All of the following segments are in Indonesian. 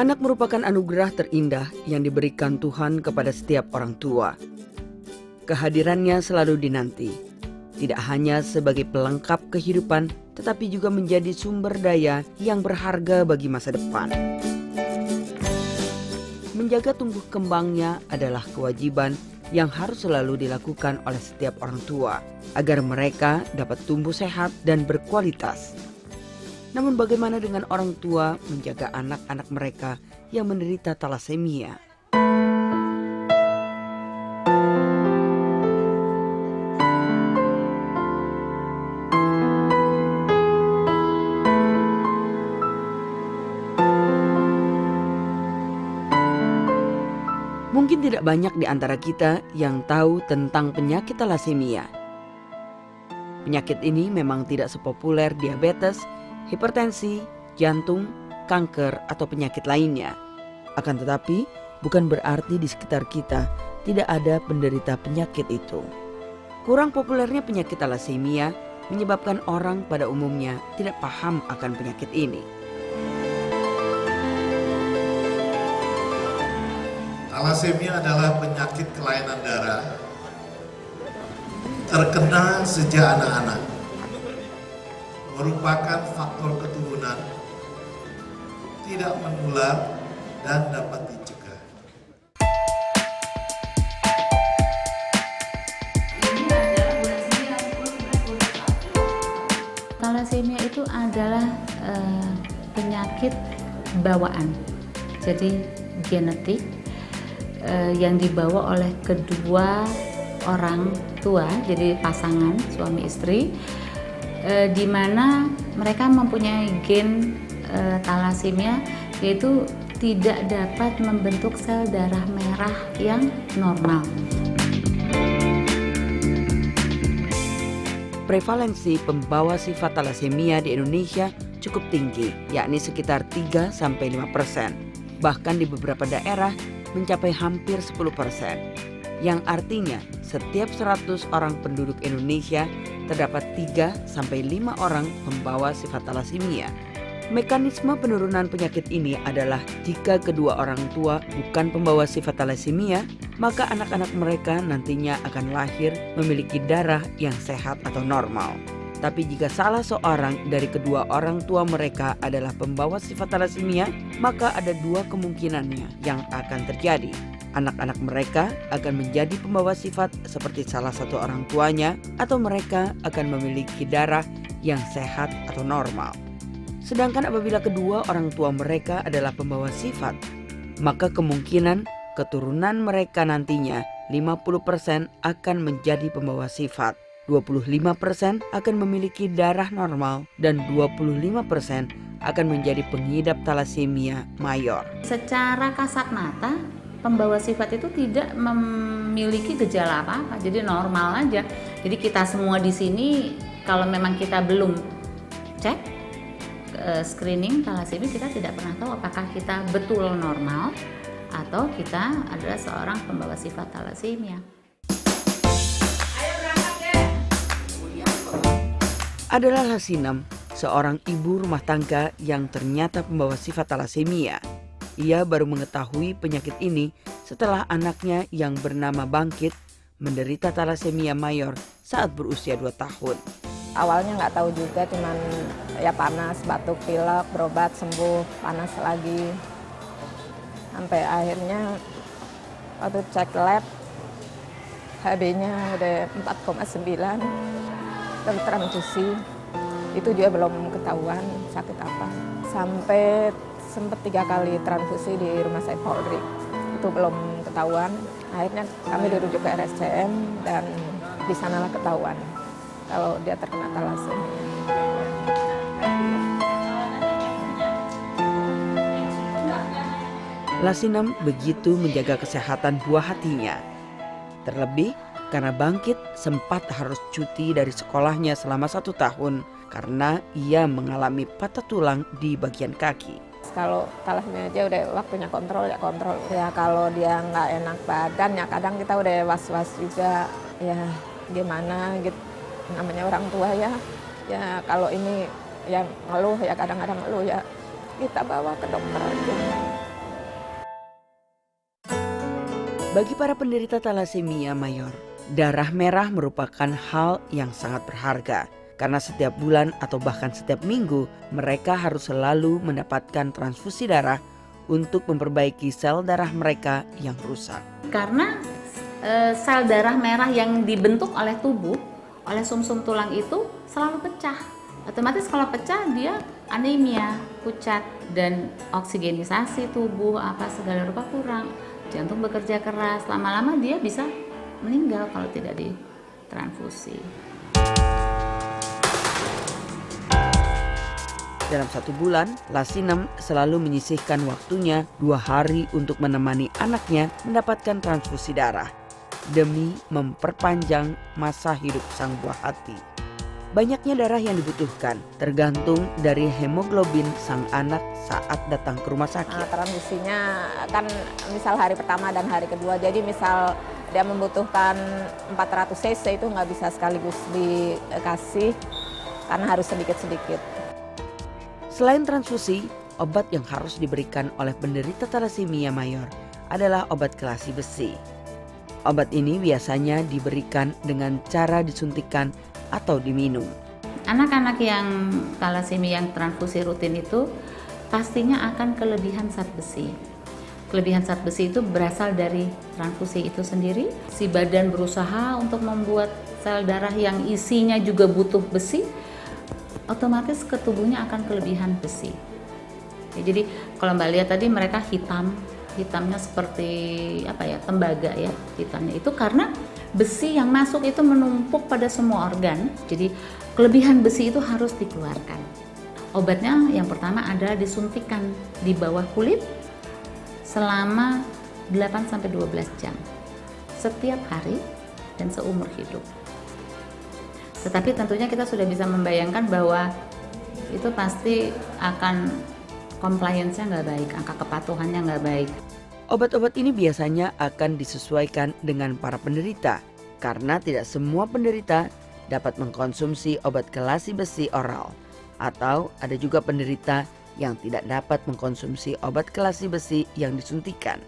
Anak merupakan anugerah terindah yang diberikan Tuhan kepada setiap orang tua. Kehadirannya selalu dinanti, tidak hanya sebagai pelengkap kehidupan, tetapi juga menjadi sumber daya yang berharga bagi masa depan. Menjaga tumbuh kembangnya adalah kewajiban yang harus selalu dilakukan oleh setiap orang tua, agar mereka dapat tumbuh sehat dan berkualitas. Namun bagaimana dengan orang tua menjaga anak-anak mereka yang menderita talasemia? Mungkin tidak banyak di antara kita yang tahu tentang penyakit talasemia. Penyakit ini memang tidak sepopuler diabetes, hipertensi, jantung, kanker, atau penyakit lainnya. Akan tetapi, bukan berarti di sekitar kita tidak ada penderita penyakit itu. Kurang populernya penyakit talasemia menyebabkan orang pada umumnya tidak paham akan penyakit ini. Talasemia adalah penyakit kelainan darah terkena sejak anak-anak. Merupakan faktor keturunan, tidak menular dan dapat dicegah. Talasemia itu adalah penyakit bawaan, jadi genetik yang dibawa oleh kedua orang tua, jadi pasangan suami istri, di mana mereka mempunyai gen talasemia, yaitu tidak dapat membentuk sel darah merah yang normal. Prevalensi pembawa sifat talasemia di Indonesia cukup tinggi, yakni sekitar 3-5%. Bahkan di beberapa daerah mencapai hampir 10%. Yang artinya setiap 100 orang penduduk Indonesia terdapat 3-5 orang pembawa sifat talasemia. Mekanisme penurunan penyakit ini adalah jika kedua orang tua bukan pembawa sifat talasemia, maka anak-anak mereka nantinya akan lahir memiliki darah yang sehat atau normal. Tapi jika salah seorang dari kedua orang tua mereka adalah pembawa sifat talasemia, maka ada dua kemungkinannya yang akan terjadi. Anak-anak mereka akan menjadi pembawa sifat seperti salah satu orang tuanya, atau mereka akan memiliki darah yang sehat atau normal. Sedangkan apabila kedua orang tua mereka adalah pembawa sifat, maka kemungkinan keturunan mereka nantinya 50% akan menjadi pembawa sifat, 25% akan memiliki darah normal, dan 25% akan menjadi pengidap talasemia mayor. Secara kasat mata, pembawa sifat itu tidak memiliki gejala apa-apa, jadi normal aja. Jadi kita semua di sini, kalau memang kita belum cek screening talasemia, kita tidak pernah tahu apakah kita betul normal atau kita adalah seorang pembawa sifat talasemia. Adalah Hasinem, seorang ibu rumah tangga yang ternyata pembawa sifat talasemia. Ia baru mengetahui penyakit ini setelah anaknya yang bernama Bangkit menderita talasemia mayor saat berusia 2 tahun. Awalnya nggak tahu juga, cuman ya panas, batuk, pilek, berobat, sembuh, panas lagi. Sampai akhirnya waktu cek lab, HB-nya udah 4,9, transfusi. Itu juga belum ketahuan sakit apa. Sampai sempat 3 kali transfusi di rumah sakit Polri, itu belum ketahuan. Akhirnya kami dirujuk ke RSCM dan di sanalah ketahuan kalau dia terkena talasemia. Lasinem begitu menjaga kesehatan buah hatinya. Terlebih karena Bangkit sempat harus cuti dari sekolahnya selama 1 tahun karena ia mengalami patah tulang di bagian kaki. Kalau talasemia aja udah waktunya kontrol ya kontrol. Ya kalau dia nggak enak badan ya kadang kita udah was-was juga. Ya gimana gitu, namanya orang tua ya. Ya kalau ini yang ngeluh ya kadang-kadang ngeluh ya kita bawa ke dokter aja. Bagi para penderita talasemia mayor, darah merah merupakan hal yang sangat berharga. Karena setiap bulan atau bahkan setiap minggu mereka harus selalu mendapatkan transfusi darah untuk memperbaiki sel darah mereka yang rusak. Karena sel darah merah yang dibentuk oleh tubuh, oleh sumsum tulang itu selalu pecah. Otomatis kalau pecah dia anemia, pucat, dan oksigenisasi tubuh segala rupa kurang. Jantung bekerja keras, lama-lama dia bisa meninggal kalau tidak ditransfusi. Dalam 1 bulan, Lasinem selalu menyisihkan waktunya 2 hari untuk menemani anaknya mendapatkan transfusi darah demi memperpanjang masa hidup sang buah hati. Banyaknya darah yang dibutuhkan tergantung dari hemoglobin sang anak saat datang ke rumah sakit. Transfusinya kan misal hari pertama dan hari kedua, jadi misal dia membutuhkan 400 cc itu nggak bisa sekaligus dikasih karena harus sedikit-sedikit. Selain transfusi, obat yang harus diberikan oleh penderita talasemia mayor adalah obat kelasi besi. Obat ini biasanya diberikan dengan cara disuntikan atau diminum. Anak-anak yang talasemia yang transfusi rutin itu pastinya akan kelebihan zat besi. Kelebihan zat besi itu berasal dari transfusi itu sendiri. Si badan berusaha untuk membuat sel darah yang isinya juga butuh besi, otomatis ke tubuhnya akan kelebihan besi. Ya, jadi kalau Mbak lihat tadi mereka hitamnya seperti tembaga ya, hitamnya itu karena besi yang masuk itu menumpuk pada semua organ. Jadi kelebihan besi itu harus dikeluarkan. Obatnya yang pertama adalah disuntikan di bawah kulit selama 8-12 jam setiap hari dan seumur hidup. Tetapi tentunya kita sudah bisa membayangkan bahwa itu pasti akan compliance-nya nggak baik, angka kepatuhannya nggak baik. Obat-obat ini biasanya akan disesuaikan dengan para penderita karena tidak semua penderita dapat mengkonsumsi obat kelasi besi oral, atau ada juga penderita yang tidak dapat mengkonsumsi obat kelasi besi yang disuntikan.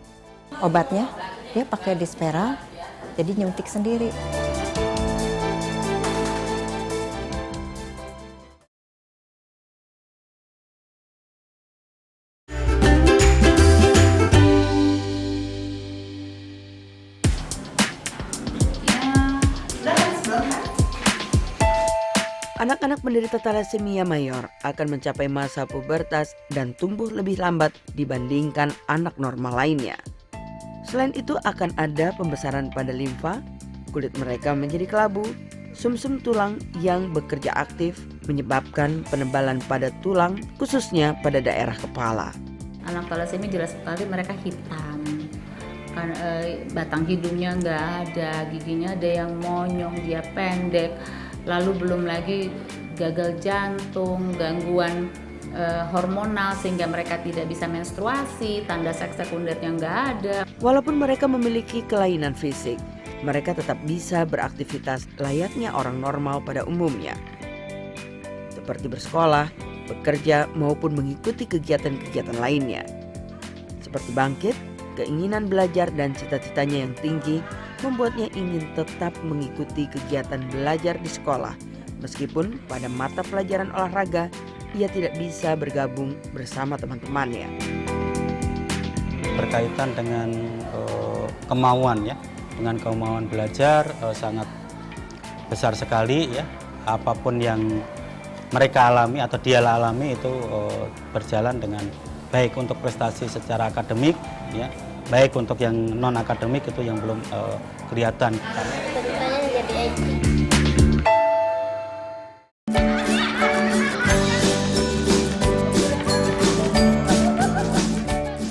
Obatnya dia pakai dispera, jadi nyuntik sendiri. Anak-anak penderita talasemia mayor akan mencapai masa pubertas dan tumbuh lebih lambat dibandingkan anak normal lainnya. Selain itu akan ada pembesaran pada limfa, kulit mereka menjadi kelabu, sumsum tulang yang bekerja aktif menyebabkan penebalan pada tulang khususnya pada daerah kepala. Anak talasemia jelas sekali mereka hitam. Kan batang hidungnya nggak ada, giginya ada yang monyong, dia pendek. Lalu belum lagi gagal jantung, gangguan hormonal sehingga mereka tidak bisa menstruasi, tanda seks sekundernya nggak ada. Walaupun mereka memiliki kelainan fisik, mereka tetap bisa beraktivitas layaknya orang normal pada umumnya. Seperti bersekolah, bekerja, maupun mengikuti kegiatan-kegiatan lainnya. Seperti bangkit, keinginan belajar dan cita-citanya yang tinggi membuatnya ingin tetap mengikuti kegiatan belajar di sekolah. Meskipun pada mata pelajaran olahraga, ia tidak bisa bergabung bersama teman-temannya. Berkaitan dengan kemauan ya, dengan kemauan belajar sangat besar sekali ya. Apapun yang mereka alami atau dia alami itu berjalan dengan baik untuk prestasi secara akademik ya, baik untuk yang non akademik itu yang belum kelihatan.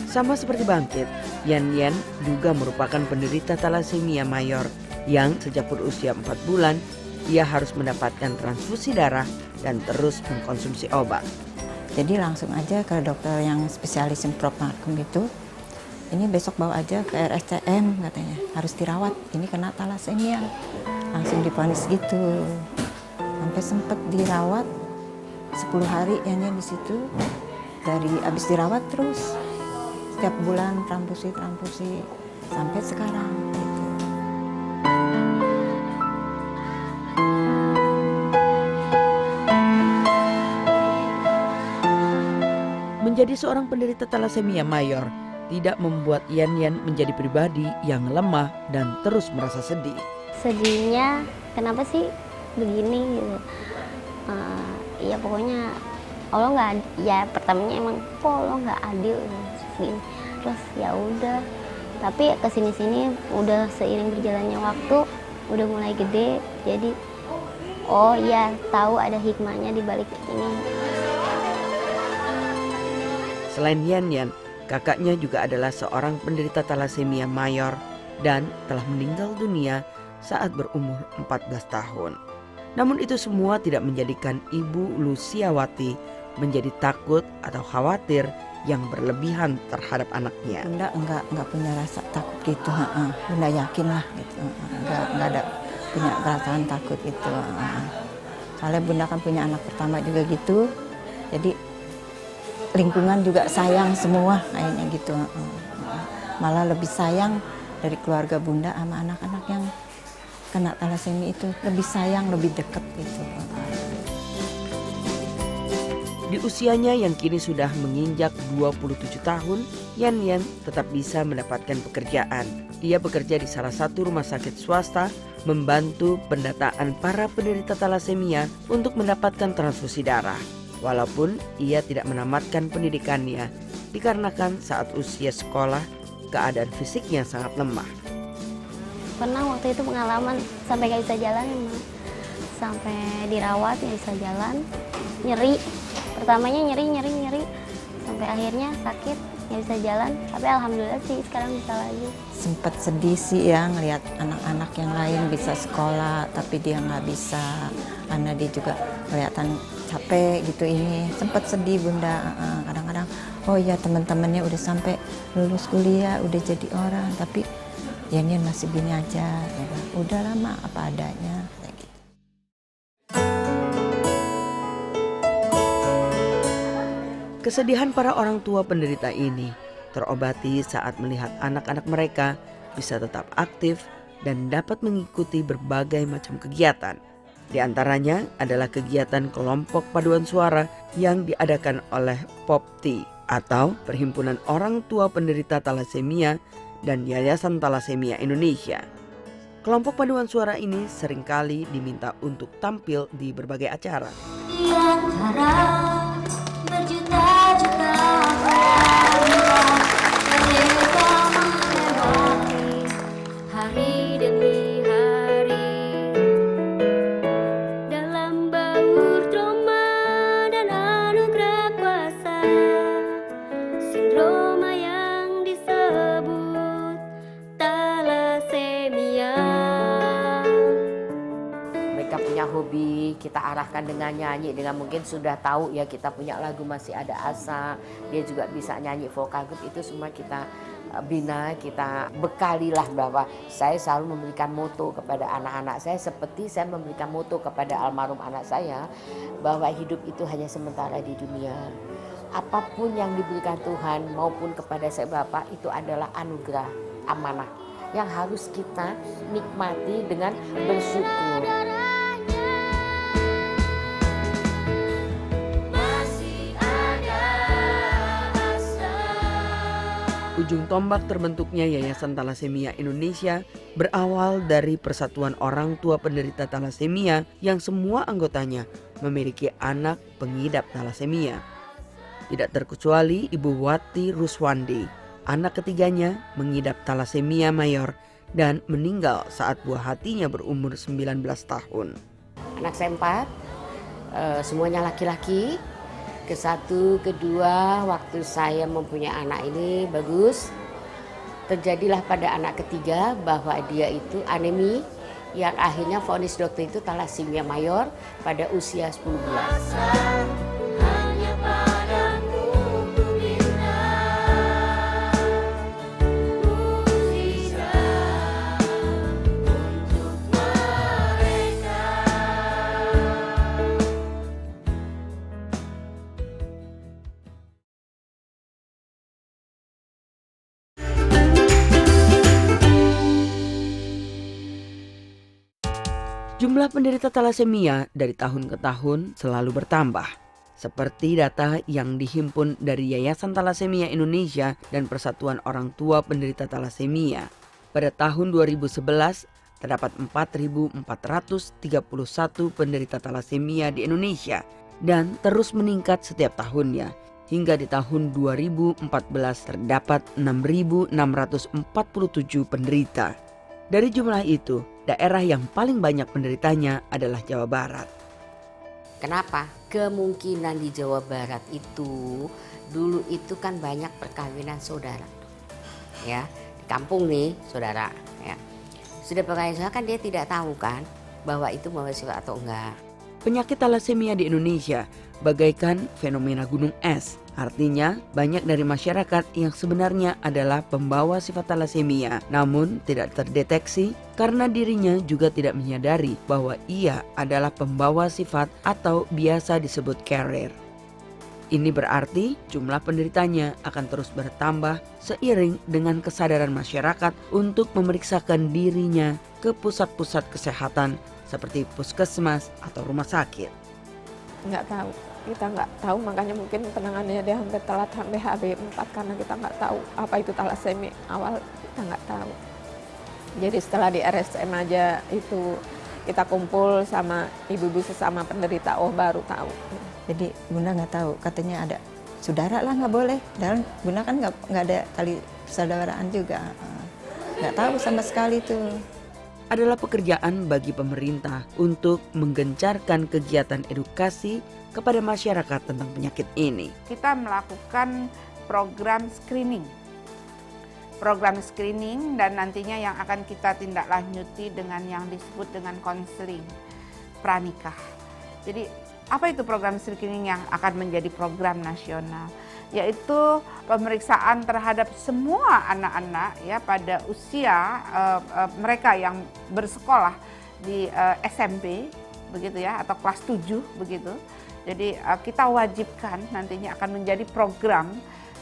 Sama seperti Bangkit, Yan Yan juga merupakan penderita talasemia mayor yang sejak berusia 4 bulan ia harus mendapatkan transfusi darah dan terus mengkonsumsi obat. Jadi langsung aja ke dokter yang spesialis Prof. Markum itu. Ini besok bawa aja ke RSCM katanya, harus dirawat, ini kena talasemia. Langsung divonis gitu. Sampai sempet dirawat 10 hari Yan di situ. Dari abis dirawat terus setiap bulan transfusi. sampai sekarang gitu. Menjadi seorang penderita talasemia mayor tidak membuat Yan menjadi pribadi yang lemah dan terus merasa sedih. Sedihnya kenapa sih begini gitu. Ya pokoknya Allah nggak, ya pertamanya emang kok Allah nggak adil gini. Terus ya udah, tapi kesini udah seiring berjalannya waktu udah mulai gede, jadi oh ya tahu ada hikmahnya di balik ini. Selain Yan, kakaknya juga adalah seorang penderita talasemia mayor dan telah meninggal dunia saat berumur 14 tahun. Namun itu semua tidak menjadikan Ibu Luciawati menjadi takut atau khawatir yang berlebihan terhadap anaknya. Bunda enggak punya rasa takut gitu, Bunda yakin lah gitu, enggak ada punya perasaan takut gitu. Soalnya Bunda kan punya anak pertama juga gitu, jadi lingkungan juga sayang semua kayaknya gitu. Malah lebih sayang dari keluarga Bunda sama anak-anak yang kena talasemia itu, lebih sayang, lebih dekat gitu. Di usianya yang kini sudah menginjak 27 tahun, Yan tetap bisa mendapatkan pekerjaan. Ia bekerja di salah satu rumah sakit swasta, membantu pendataan para penderita talasemia untuk mendapatkan transfusi darah. Walaupun ia tidak menamatkan pendidikannya, dikarenakan saat usia sekolah, keadaan fisiknya sangat lemah. Pernah waktu itu pengalaman sampai gak bisa jalan, sampai dirawat gak bisa jalan, nyeri. Pertamanya nyeri, sampai akhirnya sakit gak bisa jalan. Tapi alhamdulillah sih sekarang bisa lagi. Sempet sedih sih ya ngelihat anak-anak yang lain bisa sekolah, tapi dia nggak bisa karena dia juga kelihatan capek gitu ini. Sempet sedih Bunda, kadang-kadang oh ya teman-temannya udah sampai lulus kuliah, udah jadi orang, tapi Yan masih gini aja, udah lama apa adanya. Gitu. Kesedihan para orang tua penderita ini terobati saat melihat anak-anak mereka bisa tetap aktif dan dapat mengikuti berbagai macam kegiatan. Di antaranya adalah kegiatan kelompok paduan suara yang diadakan oleh POPTI atau Perhimpunan Orang Tua Penderita Talasemia dan Yayasan Talasemia Indonesia. Kelompok paduan suara ini seringkali diminta untuk tampil di berbagai acara. Di antara berjuta-juta orang, mereka melewati hari demi hari dalam baur trauma dan anugerah kuasa, sindroma yang disebut talasemia. Mereka punya hobi, kita arahkan dengan nyanyi, dengan mungkin sudah tahu ya kita punya lagu Masih Ada Asa, dia juga bisa nyanyi vokal group, itu semua kita bina, kita bekalilah bahwa saya selalu memberikan moto kepada anak-anak saya seperti saya memberikan moto kepada almarhum anak saya bahwa hidup itu hanya sementara di dunia. Apapun yang diberikan Tuhan maupun kepada saya Bapak itu adalah anugerah, amanah yang harus kita nikmati dengan bersyukur. Ujung tombak terbentuknya Yayasan Talasemia Indonesia berawal dari Persatuan Orang Tua Penderita Talasemia yang semua anggotanya memiliki anak pengidap talasemia. Tidak terkecuali Ibu Wati Ruswandi, anak ketiganya mengidap talasemia mayor dan meninggal saat buah hatinya berumur 19 tahun. Anak saya 4, semuanya laki-laki. Kesatu, kedua, waktu saya mempunyai anak ini bagus. Terjadilah pada anak ketiga bahwa dia itu anemi yang akhirnya vonis dokter itu talasemia mayor pada usia 10 bulan. Jumlah penderita talasemia dari tahun ke tahun selalu bertambah. Seperti data yang dihimpun dari Yayasan Talasemia Indonesia dan Persatuan Orang Tua Penderita Talasemia. Pada tahun 2011, terdapat 4.431 penderita talasemia di Indonesia dan terus meningkat setiap tahunnya. Hingga di tahun 2014 terdapat 6.647 penderita. Dari jumlah itu, daerah yang paling banyak penderitanya adalah Jawa Barat. Kenapa? Kemungkinan di Jawa Barat itu dulu itu kan banyak perkawinan saudara. Ya, di kampung nih, saudara, ya. Sudah perkawinan saudara kan dia tidak tahu kan bahwa itu membawa sifat atau enggak. Penyakit talasemia di Indonesia bagaikan fenomena gunung es. Artinya, banyak dari masyarakat yang sebenarnya adalah pembawa sifat talasemia, namun tidak terdeteksi karena dirinya juga tidak menyadari bahwa ia adalah pembawa sifat atau biasa disebut carrier. Ini berarti jumlah penderitanya akan terus bertambah seiring dengan kesadaran masyarakat untuk memeriksakan dirinya ke pusat-pusat kesehatan seperti puskesmas atau rumah sakit. Nggak tahu, kita nggak tahu, makanya mungkin penanganannya dia hampir telat sampai HB4 karena kita nggak tahu apa itu talasemia. Awal kita nggak tahu. Jadi setelah di RSCM aja itu kita kumpul sama ibu-ibu sesama penderita, oh baru tahu. Jadi Bunda nggak tahu, katanya ada saudara lah nggak boleh. Dan Bunda kan nggak ada tali persaudaraan juga, nggak tahu sama sekali tuh. Adalah pekerjaan bagi pemerintah untuk menggencarkan kegiatan edukasi kepada masyarakat tentang penyakit ini. Kita melakukan program screening. Program screening dan nantinya yang akan kita tindak lanjuti dengan yang disebut dengan konseling pranikah. Jadi apa itu program screening yang akan menjadi program nasional? Yaitu pemeriksaan terhadap semua anak-anak ya pada usia mereka yang bersekolah di SMP begitu ya, atau kelas 7 begitu. Jadi kita wajibkan nantinya akan menjadi program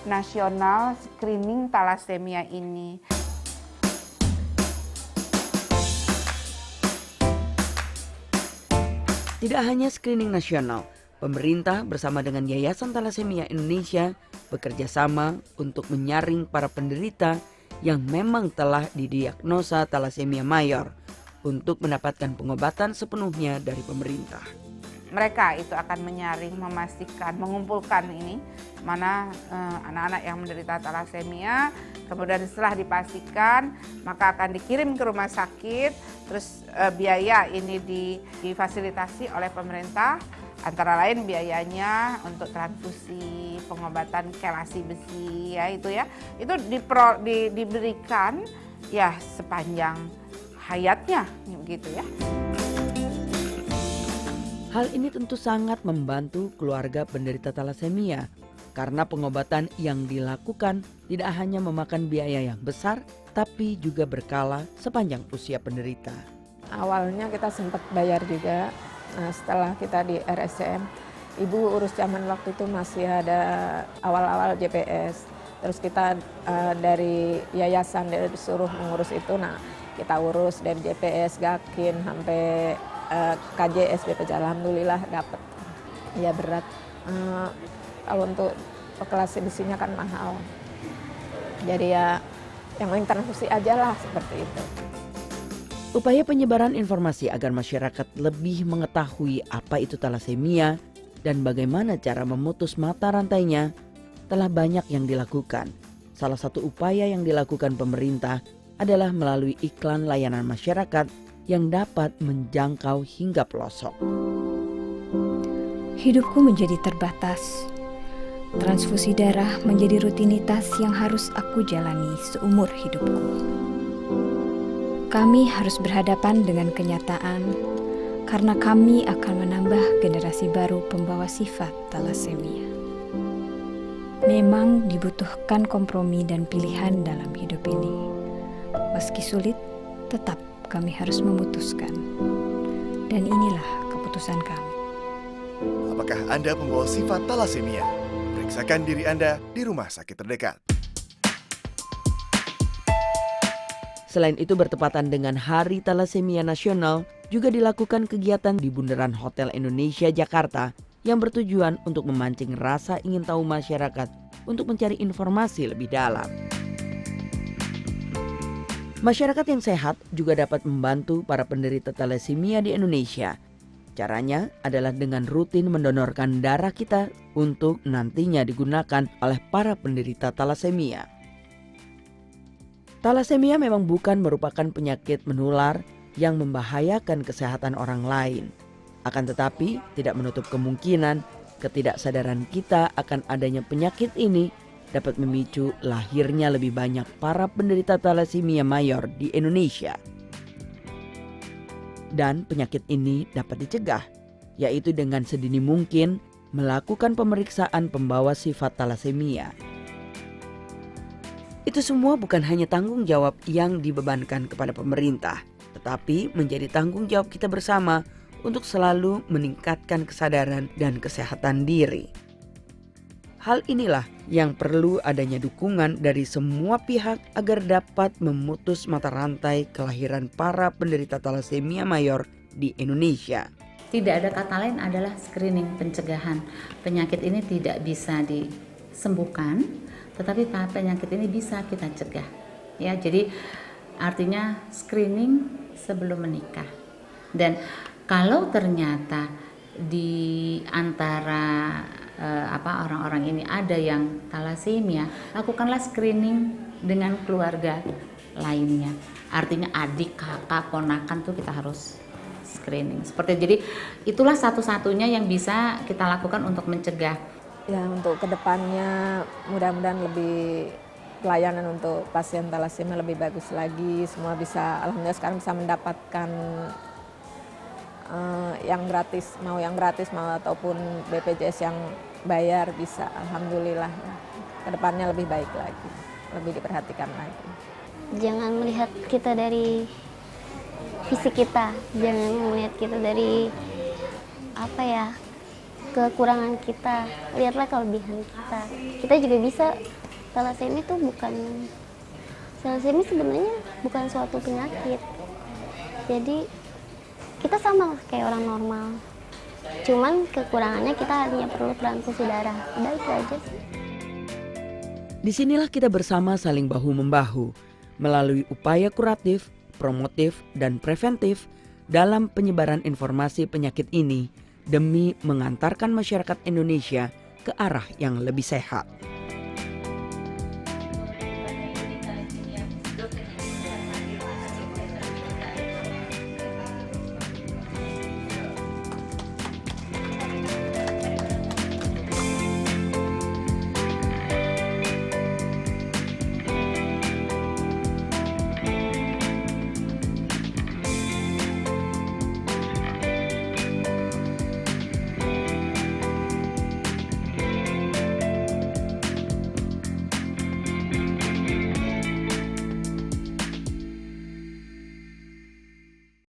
nasional screening talasemia ini. Tidak hanya screening nasional, pemerintah bersama dengan Yayasan Talasemia Indonesia bekerja sama untuk menyaring para penderita yang memang telah didiagnosa talasemia mayor untuk mendapatkan pengobatan sepenuhnya dari pemerintah. Mereka itu akan menyaring, memastikan, mengumpulkan ini mana anak-anak yang menderita talasemia, kemudian setelah dipastikan maka akan dikirim ke rumah sakit, terus biaya ini difasilitasi oleh pemerintah, antara lain biayanya untuk transfusi, pengobatan kelasi besi ya, itu diberikan ya sepanjang hayatnya gitu ya. Hal ini tentu sangat membantu keluarga penderita talasemia karena pengobatan yang dilakukan tidak hanya memakan biaya yang besar tapi juga berkala sepanjang usia penderita. Awalnya kita sempat bayar juga, nah, setelah kita di RSCM, ibu urus zaman waktu itu masih ada awal-awal JPS, terus kita dari yayasan disuruh mengurus itu, nah kita urus dari JPS, Gakin, sampai KJS, BPJS, alhamdulillah dapat. Ya berat, kalau untuk kelasi besinya kan mahal, jadi ya yang penting transfusi aja lah seperti itu. Upaya penyebaran informasi agar masyarakat lebih mengetahui apa itu talasemia dan bagaimana cara memutus mata rantainya telah banyak yang dilakukan. Salah satu upaya yang dilakukan pemerintah adalah melalui iklan layanan masyarakat yang dapat menjangkau hingga pelosok. Hidupku menjadi terbatas. Transfusi darah menjadi rutinitas yang harus aku jalani seumur hidupku. Kami harus berhadapan dengan kenyataan karena kami akan menambah generasi baru pembawa sifat talasemia. Memang dibutuhkan kompromi dan pilihan dalam hidup ini. Meski sulit, tetap kami harus memutuskan. Dan inilah keputusan kami. Apakah Anda pembawa sifat talasemia? Periksakan diri Anda di rumah sakit terdekat. Selain itu bertepatan dengan Hari Talasemia Nasional, juga dilakukan kegiatan di Bundaran Hotel Indonesia Jakarta yang bertujuan untuk memancing rasa ingin tahu masyarakat untuk mencari informasi lebih dalam. Masyarakat yang sehat juga dapat membantu para penderita talasemia di Indonesia. Caranya adalah dengan rutin mendonorkan darah kita untuk nantinya digunakan oleh para penderita talasemia. Talasemia memang bukan merupakan penyakit menular yang membahayakan kesehatan orang lain. Akan tetapi, tidak menutup kemungkinan ketidaksadaran kita akan adanya penyakit ini dapat memicu lahirnya lebih banyak para penderita talasemia mayor di Indonesia. Dan penyakit ini dapat dicegah, yaitu dengan sedini mungkin melakukan pemeriksaan pembawa sifat talasemia. Itu semua bukan hanya tanggung jawab yang dibebankan kepada pemerintah, tetapi menjadi tanggung jawab kita bersama untuk selalu meningkatkan kesadaran dan kesehatan diri. Hal inilah yang perlu adanya dukungan dari semua pihak agar dapat memutus mata rantai kelahiran para penderita talasemia mayor di Indonesia. Tidak ada kata lain adalah screening pencegahan. Penyakit ini tidak bisa disembuhkan, tetapi penyakit ini bisa kita cegah. Ya, jadi artinya screening sebelum menikah. Dan kalau ternyata di antara orang-orang ini ada yang talasemia, lakukanlah screening dengan keluarga lainnya. Artinya adik, kakak, ponakan tuh kita harus screening. Jadi itulah satu-satunya yang bisa kita lakukan untuk mencegah. Ya, untuk kedepannya mudah-mudahan lebih pelayanan untuk pasien talasemia lebih bagus lagi. Semua bisa, alhamdulillah sekarang bisa mendapatkan yang gratis, mau ataupun BPJS yang bayar bisa, alhamdulillah. Kedepannya lebih baik lagi, lebih diperhatikan lagi. Jangan melihat kita dari fisik kita, jangan melihat kita dari kekurangan kita, lihatlah kelebihan kita. Kita juga bisa. Talasemia itu talasemia sebenarnya bukan suatu penyakit. Jadi kita sama lah kayak orang normal. Cuman kekurangannya kita hanya perlu transfusi darah. Udah itu aja sih. Disinilah kita bersama saling bahu-membahu melalui upaya kuratif, promotif, dan preventif dalam penyebaran informasi penyakit ini demi mengantarkan masyarakat Indonesia ke arah yang lebih sehat.